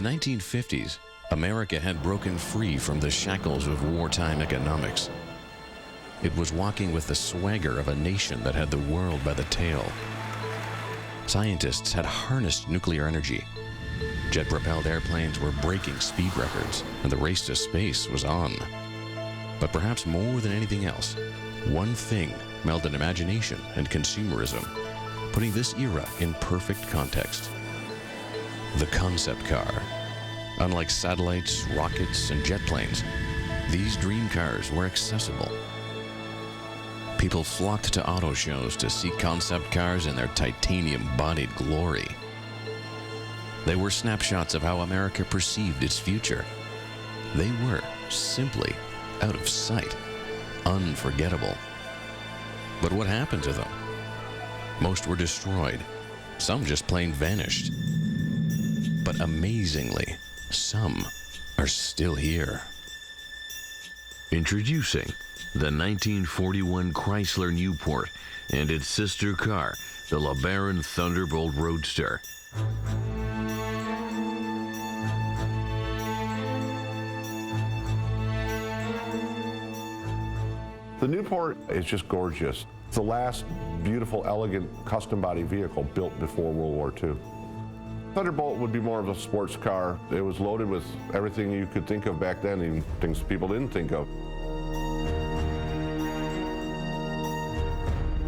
1950s, America had broken free from the shackles of wartime economics. It was walking with the swagger of a nation that had the world by the tail. Scientists had harnessed nuclear energy. Jet-propelled airplanes were breaking speed records, and the race to space was on. But perhaps more than anything else, one thing melded imagination and consumerism, putting this era in perfect context. The concept car. Unlike satellites, rockets, and jet planes, these dream cars were accessible. People flocked to auto shows to see concept cars in their titanium-bodied glory. They were snapshots of how America perceived its future. They were simply out of sight, unforgettable. But what happened to them? Most were destroyed. Some just plain vanished. But amazingly, some are still here. Introducing the 1941 Chrysler Newport and its sister car, the LeBaron Thunderbolt Roadster. The Newport is just gorgeous. It's the last beautiful, elegant, custom body vehicle built before World War II. Thunderbolt would be more of a sports car. It was loaded with everything you could think of back then, and things people didn't think of.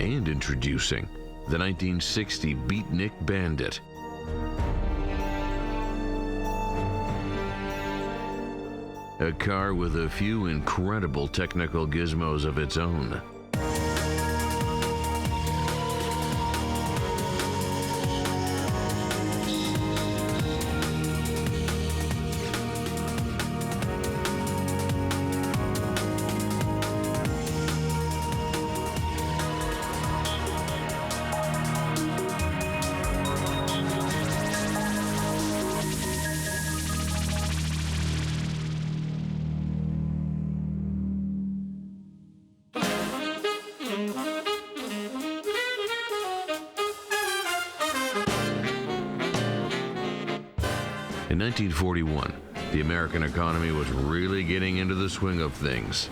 And introducing the 1960 Beatnik Bandit. A car with a few incredible technical gizmos of its own. In 1941, the American economy was really getting into the swing of things.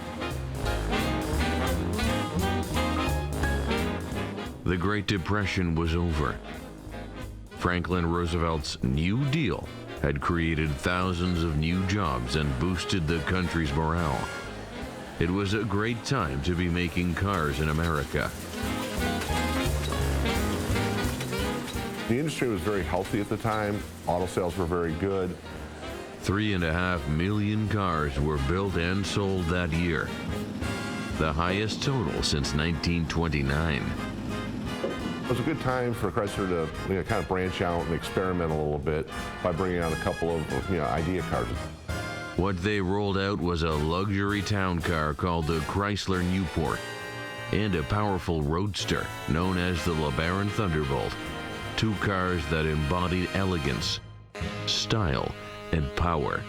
The Great Depression was over. Franklin Roosevelt's New Deal had created thousands of new jobs and boosted the country's morale. It was a great time to be making cars in America. The industry was very healthy at the time. Auto sales were very good. 3.5 million cars were built and sold that year, the highest total since 1929. It was a good time for Chrysler to kind of branch out and experiment a little bit by bringing out a couple of idea cars. What they rolled out was a luxury town car called the Chrysler Newport and a powerful roadster known as the LeBaron Thunderbolt. Two cars that embodied elegance, style, and power.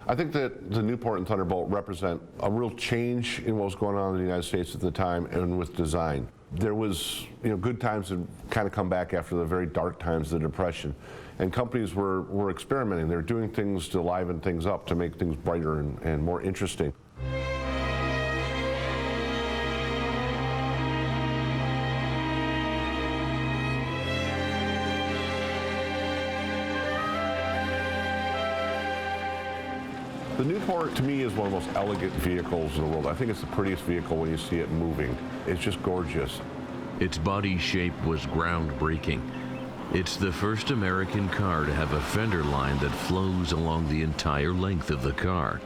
I think that the Newport and Thunderbolt represent a real change in what was going on in the United States at the time and with design. There was, good times had kind of come back after the very dark times of the Depression. And companies were experimenting. They were doing things to liven things up, to make things brighter and more interesting. The Newport, to me, is one of the most elegant vehicles in the world. I think it's the prettiest vehicle when you see it moving. It's just gorgeous. Its body shape was groundbreaking. It's the first American car to have a fender line that flows along the entire length of the car.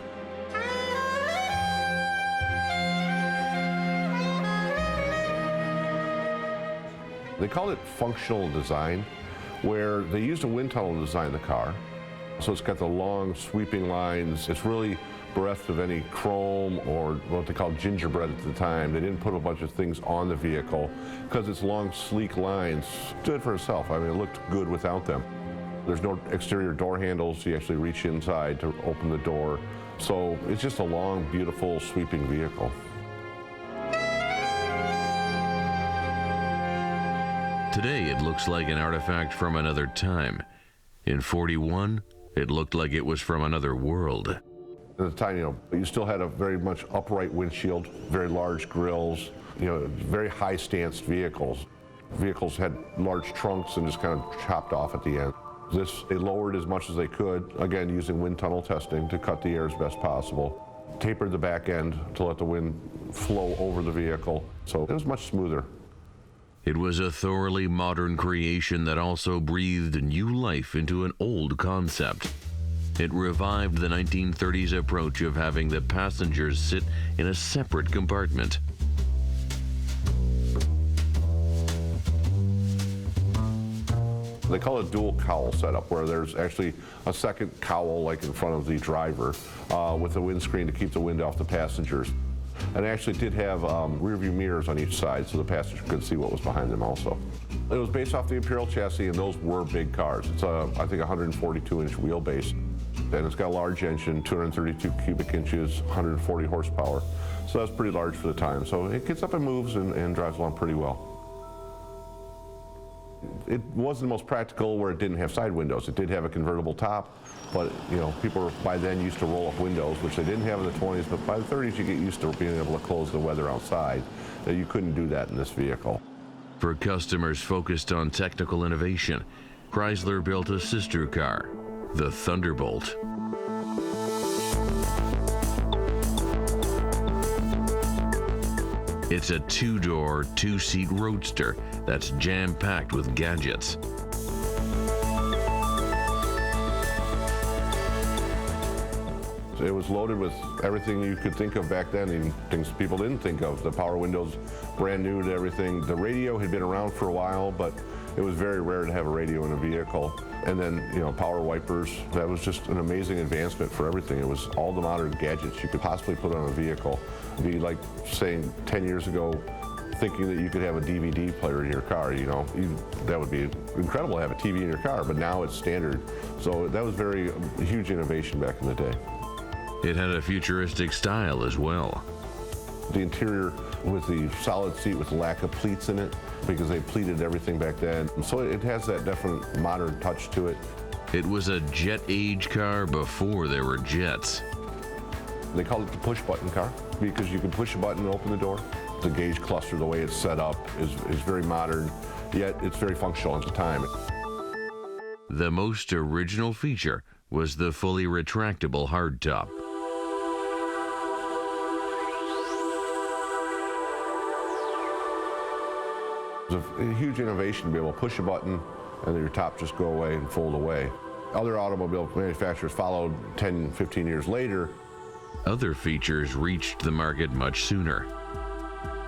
They call it functional design, where they used a wind tunnel to design the car. So it's got the long sweeping lines. It's really bereft of any chrome or what they called gingerbread at the time. They didn't put a bunch of things on the vehicle because its long, sleek lines stood for itself. I mean, it looked good without them. There's no exterior door handles. You actually reach inside to open the door. So it's just a long, beautiful, sweeping vehicle. Today, it looks like an artifact from another time. In 41, it looked like it was from another world. At the time, you still had a very much upright windshield, very large grills, very high-stanced vehicles. Vehicles had large trunks and just kind of chopped off at the end. They lowered as much as they could, again, using wind tunnel testing to cut the air as best possible. Tapered the back end to let the wind flow over the vehicle, so it was much smoother. It was a thoroughly modern creation that also breathed new life into an old concept. It revived the 1930s approach of having the passengers sit in a separate compartment. They call it dual cowl setup, where there's actually a second cowl like in front of the driver with a windscreen to keep the wind off the passengers. And it actually did have rear view mirrors on each side so the passenger could see what was behind them also. It was based off the Imperial chassis, and those were big cars. It's I think a 142-inch wheelbase. And it's got a large engine, 232 cubic inches, 140 horsepower. So that's pretty large for the time. So it gets up and moves and drives along pretty well. It wasn't the most practical where it didn't have side windows. It did have a convertible top, but people were by then used to roll up windows, which they didn't have in the 20s, but by the 30s you get used to being able to close the weather outside. You couldn't do that in this vehicle. For customers focused on technical innovation, Chrysler built a sister car, the Thunderbolt. It's a two-door, two-seat roadster that's jam-packed with gadgets. It was loaded with everything you could think of back then, and things people didn't think of. The power windows, brand new to everything. The radio had been around for a while, but it was very rare to have a radio in a vehicle. And then, power wipers. That was just an amazing advancement for everything. It was all the modern gadgets you could possibly put on a vehicle. It'd be like saying 10 years ago, thinking that you could have a DVD player in your car, that would be incredible to have a TV in your car, but now it's standard. So that was a huge innovation back in the day. It had a futuristic style as well. The interior with the solid seat with the lack of pleats in it, because they pleated everything back then. So it has that definite modern touch to it. It was a jet age car before there were jets. They called it the push button car because you can push a button and open the door. The gauge cluster, the way it's set up, is very modern, yet it's very functional at the time. The most original feature was the fully retractable hardtop. It was a huge innovation to be able to push a button and then your top just go away and fold away. Other automobile manufacturers followed 10, 15 years later. Other features reached the market much sooner.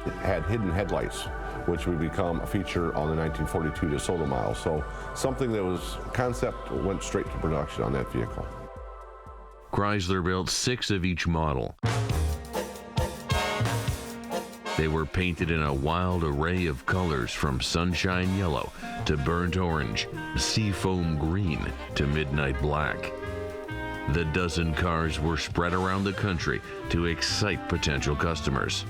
It had hidden headlights, which would become a feature on the 1942 DeSoto model. So something that was concept went straight to production on that vehicle. Chrysler built 6 of each model. They were painted in a wild array of colors from sunshine yellow to burnt orange, seafoam green to midnight black. The dozen cars were spread around the country to excite potential customers.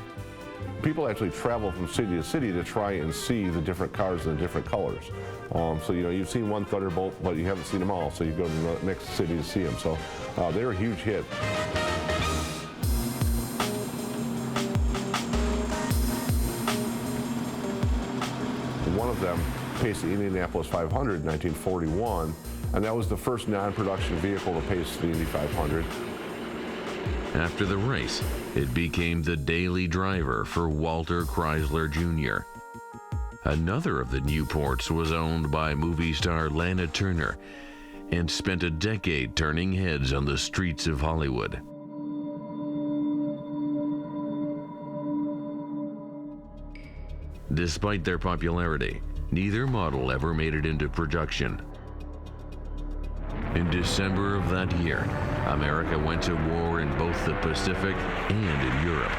People actually travel from city to city to try and see the different cars in the different colors. So you've seen one Thunderbolt, but you haven't seen them all, so you go to the next city to see them. So they were a huge hit. One of them paced the Indianapolis 500 in 1941, and that was the first non-production vehicle to pace the Indy 500. After the race, it became the daily driver for Walter Chrysler Jr. Another of the Newports was owned by movie star Lana Turner and spent a decade turning heads on the streets of Hollywood. Despite their popularity, neither model ever made it into production. In December of that year, America went to war in both the Pacific and in Europe.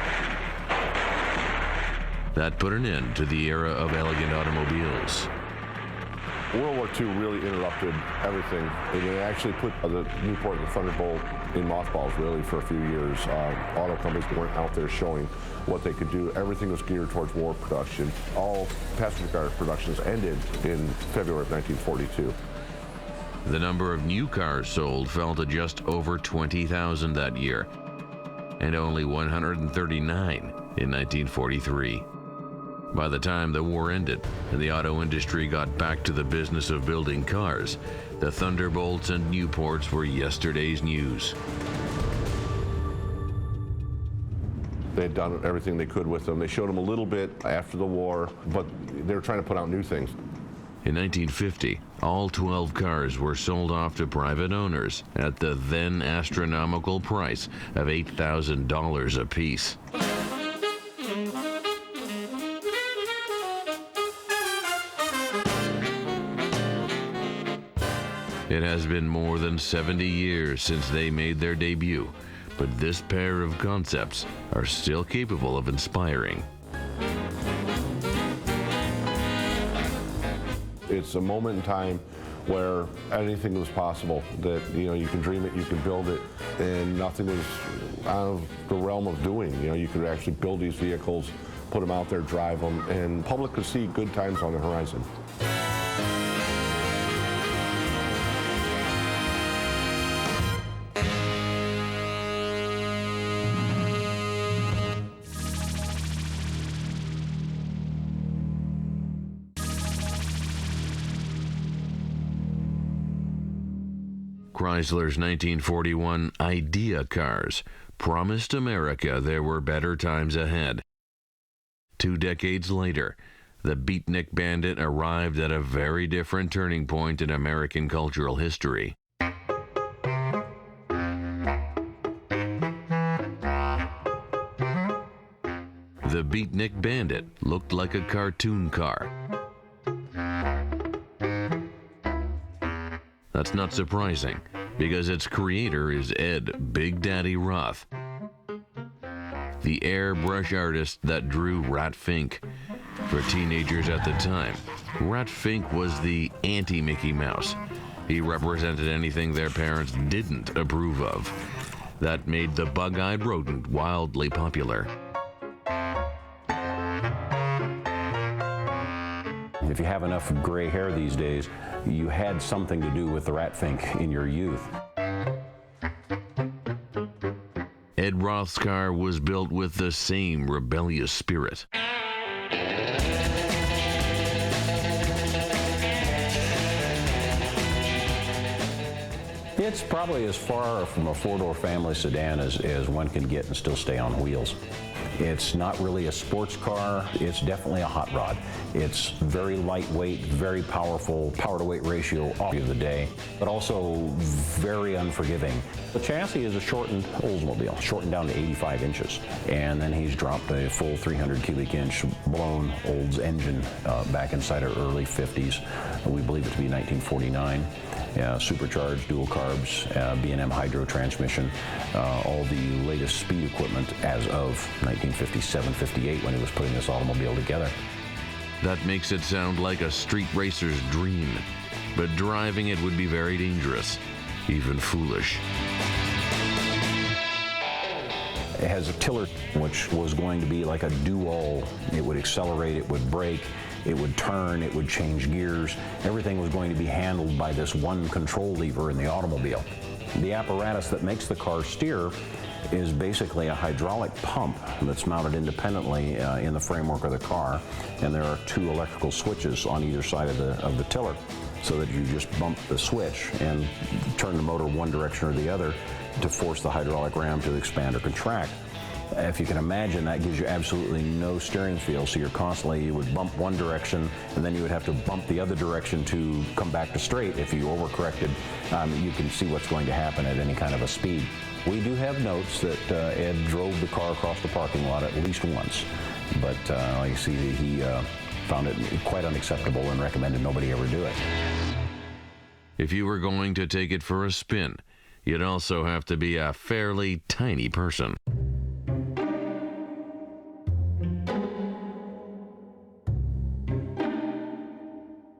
That put an end to the era of elegant automobiles. World War II really interrupted everything. It actually put the Newport and the Thunderbolt in mothballs really for a few years. Auto companies weren't out there showing what they could do. Everything was geared towards war production. All passenger car productions ended in February of 1942. The number of new cars sold fell to just over 20,000 that year, and only 139 in 1943. By the time the war ended and the auto industry got back to the business of building cars, the Thunderbolts and Newports were yesterday's news. They'd done everything they could with them. They showed them a little bit after the war, but they were trying to put out new things. In 1950, all 12 cars were sold off to private owners at the then astronomical price of $8,000 apiece. It has been more than 70 years since they made their debut, but this pair of concepts are still capable of inspiring. It's a moment in time where anything was possible, that you can dream it, you can build it, and nothing was out of the realm of doing. You could actually build these vehicles, put them out there, drive them, and the public could see good times on the horizon. Chrysler's 1941 Idea cars promised America there were better times ahead. 2 decades later, the Beatnik Bandit arrived at a very different turning point in American cultural history. The Beatnik Bandit looked like a cartoon car. That's not surprising, because its creator is Ed Big Daddy Roth, the airbrush artist that drew Rat Fink. For teenagers at the time, Rat Fink was the anti-Mickey Mouse. He represented anything their parents didn't approve of. That made the bug-eyed rodent wildly popular. If you have enough gray hair these days, you had something to do with the Rat Fink in your youth. Ed Roth's car was built with the same rebellious spirit. It's probably as far from a four-door family sedan as one can get and still stay on wheels. It's not really a sports car, it's definitely a hot rod. It's very lightweight, very powerful, power-to-weight ratio all of the day, but also very unforgiving. The chassis is a shortened Oldsmobile, shortened down to 85 inches. And then he's dropped a full 300 cubic inch blown Olds engine back inside our early 50s. We believe it to be 1949. Supercharged, dual carbs, B&M hydro transmission, all the latest speed equipment as of 1957-58 when he was putting this automobile together. That makes it sound like a street racer's dream, but driving it would be very dangerous, even foolish. It has a tiller, which was going to be like a do-all. It would accelerate, it would brake, it would turn, it would change gears. Everything was going to be handled by this one control lever in the automobile. The apparatus that makes the car steer is basically a hydraulic pump that's mounted independently in the framework of the car, and there are 2 electrical switches on either side of the tiller, so that you just bump the switch and turn the motor one direction or the other to force the hydraulic ram to expand or contract. If you can imagine, that gives you absolutely no steering feel, so you would bump one direction and then you would have to bump the other direction to come back to straight. If you overcorrected, you can see what's going to happen at any kind of a speed. We do have notes that Ed drove the car across the parking lot at least once, but like you see, he found it quite unacceptable and recommended nobody ever do it. If you were going to take it for a spin, you'd also have to be a fairly tiny person.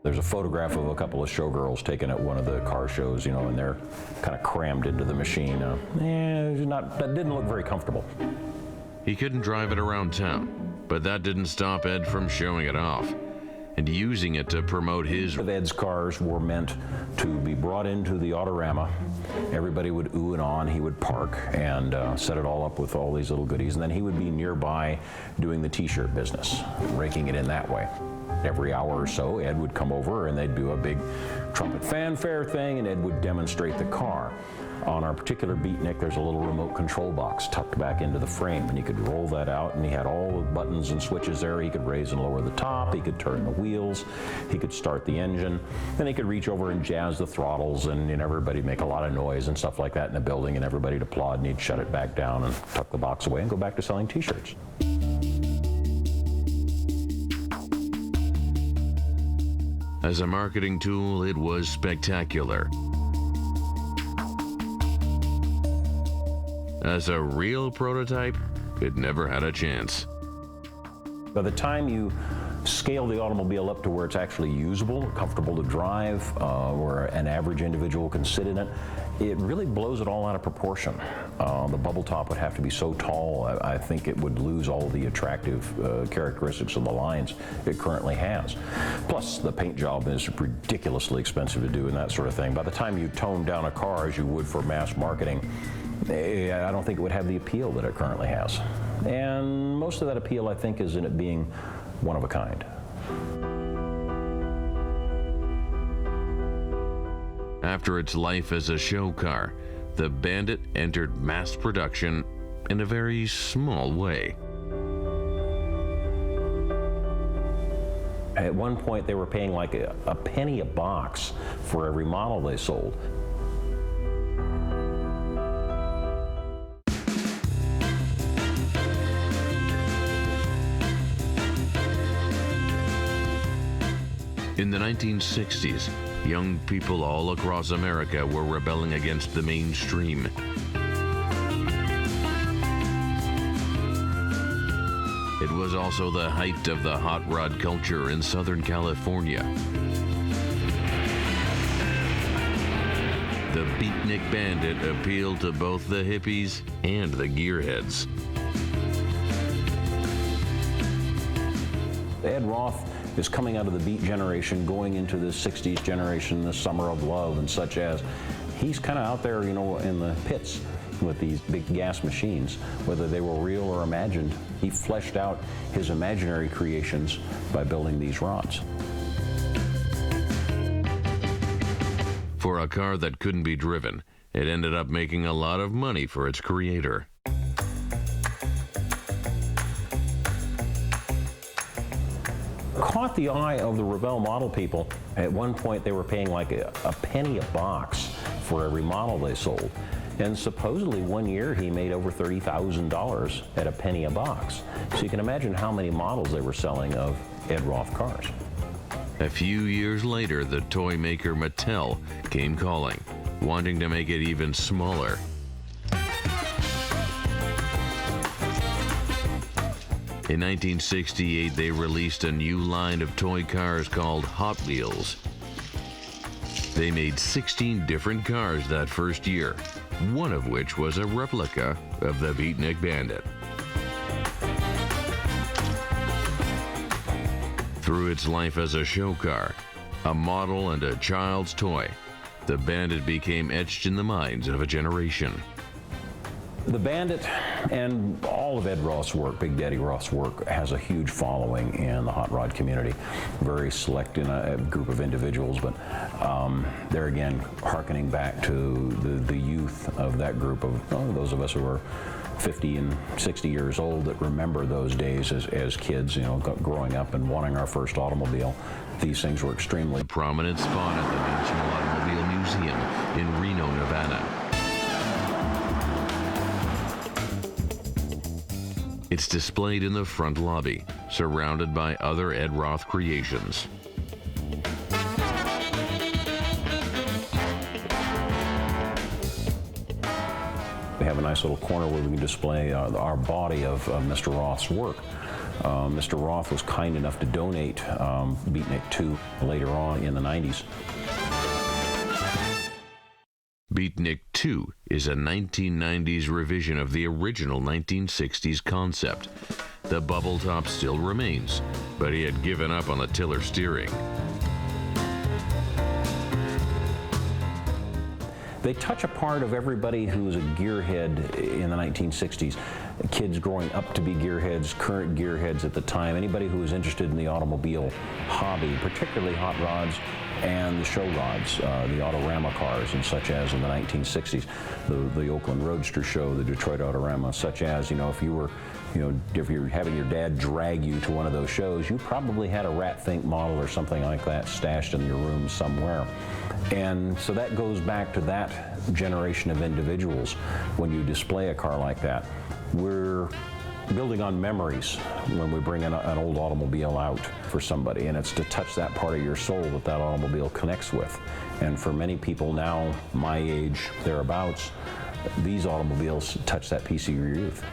There's a photograph of a couple of showgirls taken at one of the car shows, and they're kind of crammed into the machine. That didn't look very comfortable. He couldn't drive it around town, but that didn't stop Ed from showing it off. and using it to promote his. Ed's cars were meant to be brought into the Autorama. Everybody would ooh and on. He would park and set it all up with all these little goodies, and then he would be nearby doing the t-shirt business, raking it in that way. Every hour or so, Ed would come over and they'd do a big trumpet fanfare thing, and Ed would demonstrate the car. On our particular Beatnik, there's a little remote control box tucked back into the frame, and he could roll that out, and he had all the buttons and switches there. He could raise and lower the top, he could turn the wheels, he could start the engine, then he could reach over and jazz the throttles, and everybody'd make a lot of noise and stuff like that in the building, and everybody'd applaud, and he'd shut it back down and tuck the box away and go back to selling t-shirts. As a marketing tool, it was spectacular. As a real prototype, it never had a chance. By the time you scale the automobile up to where it's actually usable, comfortable to drive, where an average individual can sit in it, it really blows it all out of proportion. The bubble top would have to be so tall, I think it would lose all the attractive characteristics of the lines it currently has. Plus, the paint job is ridiculously expensive to do and that sort of thing. By the time you tone down a car as you would for mass marketing, I don't think it would have the appeal that it currently has. And most of that appeal, I think, is in it being one of a kind. After its life as a show car, the Bandit entered mass production in a very small way. At one point, they were paying like a penny a box for every model they sold. In the 1960s, young people all across America were rebelling against the mainstream. It was also the height of the hot rod culture in Southern California. The Beatnik Bandit appealed to both the hippies and the gearheads. Ed Roth is coming out of the Beat generation, going into the 60s generation, the Summer of Love and such as. He's kind of out there, in the pits with these big gas machines, whether they were real or imagined. He fleshed out his imaginary creations by building these rods. For a car that couldn't be driven, it ended up making a lot of money for its creator. Caught the eye of the Revell model people. At one point, they were paying like a penny a box for every model they sold. And supposedly one year he made over $30,000 at a penny a box. So you can imagine how many models they were selling of Ed Roth cars. A few years later, the toy maker Mattel came calling, wanting to make it even smaller. In 1968, they released a new line of toy cars called Hot Wheels. They made 16 different cars that first year, one of which was a replica of the Beatnik Bandit. Through its life as a show car, a model and a child's toy, the Bandit became etched in the minds of a generation. The Bandit and all of Ed Roth's work, Big Daddy Roth's work, has a huge following in the hot rod community. Very select in a group of individuals, but they're again hearkening back to the youth of that group of those of us who are 50 and 60 years old that remember those days as kids, growing up and wanting our first automobile. These things were extremely prominent spot at the National Automobile Museum in Reno, Nevada. It's displayed in the front lobby, surrounded by other Ed Roth creations. We have a nice little corner where we can display our body of Mr. Roth's work. Mr. Roth was kind enough to donate Beatnik 2 later on in the 90s. Beatnik 2 is a 1990s revision of the original 1960s concept. The bubble top still remains, but he had given up on the tiller steering. They touch a part of everybody who was a gearhead in the 1960s. Kids growing up to be gearheads, current gearheads at the time, anybody who was interested in the automobile hobby, particularly hot rods and the show rods, the Autorama cars, and such as in the 1960s, the Oakland Roadster show, the Detroit Autorama, such as, if you were, if you're having your dad drag you to one of those shows, you probably had a Rat Fink model or something like that stashed in your room somewhere. And so that goes back to that generation of individuals. When you display a car like that, we're building on memories when we bring an old automobile out for somebody, and it's to touch that part of your soul that automobile connects with. And for many people now, my age, thereabouts, these automobiles touch that piece of your youth.